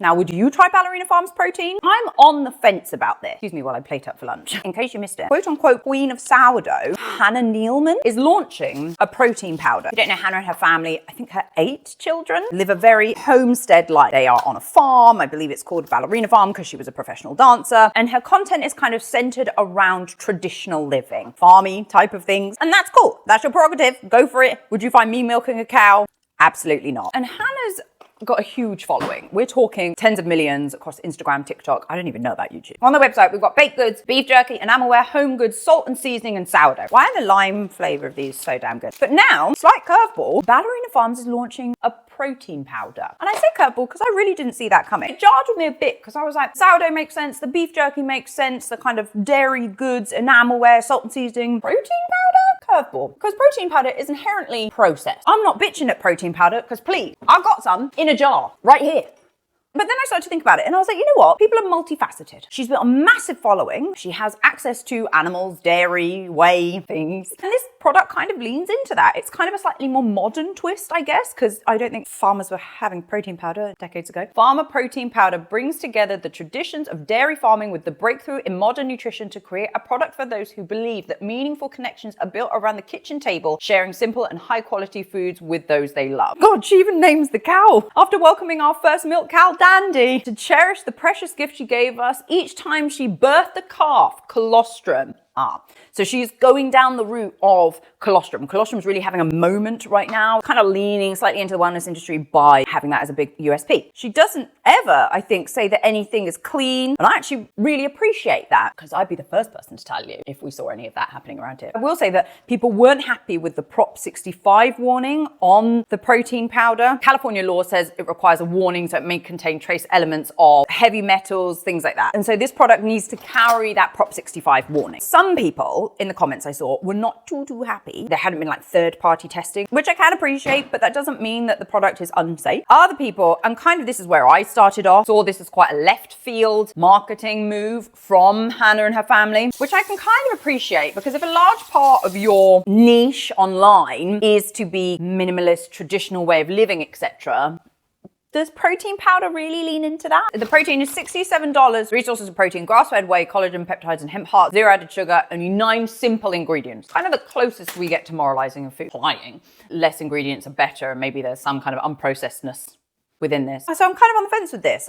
Now, would you try Ballerina Farms protein? I'm on the fence about this. Excuse me while I plate up for lunch. In case you missed it, quote unquote queen of sourdough, Hannah Nealman, is launching a protein powder. If you don't know Hannah and her family, I think her 8 children live a very homestead life. They are on a farm. I believe it's called Ballerina Farm because she was a professional dancer. And her content is kind of centered around traditional living, farmy type of things. And that's cool. That's your prerogative. Go for it. Would you find me milking a cow? Absolutely not. And Hannah's got a huge following. We're talking tens of millions across Instagram, TikTok. I don't even know about YouTube. On the website, we've got baked goods, beef jerky, enamelware, home goods, salt and seasoning, and sourdough. Why are the lime flavor of these so damn good? But now, slight curveball, Ballerina Farms is launching a protein powder. And I say curveball because I really didn't see that coming. It jarred with me a bit because I was like, sourdough makes sense, the beef jerky makes sense, the kind of dairy goods, enamelware, salt and seasoning, protein powder? Curveball. Because protein powder is inherently processed. I'm not bitching at protein powder because please, I've got some in a jar right here. But then I started to think about it and I was like, you know what? People are multifaceted. She's built a massive following. She has access to animals, dairy, whey, things. And this product kind of leans into that. It's kind of a slightly more modern twist, I guess, because I don't think farmers were having protein powder decades ago. Farmer protein powder brings together the traditions of dairy farming with the breakthrough in modern nutrition to create a product for those who believe that meaningful connections are built around the kitchen table, sharing simple and high quality foods with those they love. God, she even names the cow. After welcoming our first milk cow, Dandy, to cherish the precious gift she gave us each time she birthed a calf, colostrum. So she's going down the route of colostrum. Colostrum's really having a moment right now, kind of leaning slightly into the wellness industry by having that as a big USP. She doesn't ever, I think, say that anything is clean. And I actually really appreciate that because I'd be the first person to tell you if we saw any of that happening around here. I will say that people weren't happy with the Prop 65 warning on the protein powder. California law says it requires a warning so it may contain trace elements of heavy metals, things like that. And so this product needs to carry that Prop 65 warning. Some people in the comments I saw were not too happy. There hadn't been like third-party testing, which I can appreciate, but that doesn't mean that the product is unsafe. Other people, and kind of this is where I started off, saw this as quite a left field marketing move from Hannah and her family, which I can kind of appreciate because if a large part of your niche online is to be minimalist, traditional way of living, etc., does protein powder really lean into that? The protein is $67. 3 sources of protein, grass-fed whey, collagen, peptides, and hemp heart, 0 added sugar, only 9 simple ingredients. Kind of the closest we get to moralizing of food. Applying. Less ingredients are better, and maybe there's some kind of unprocessedness within this. So I'm kind of on the fence with this.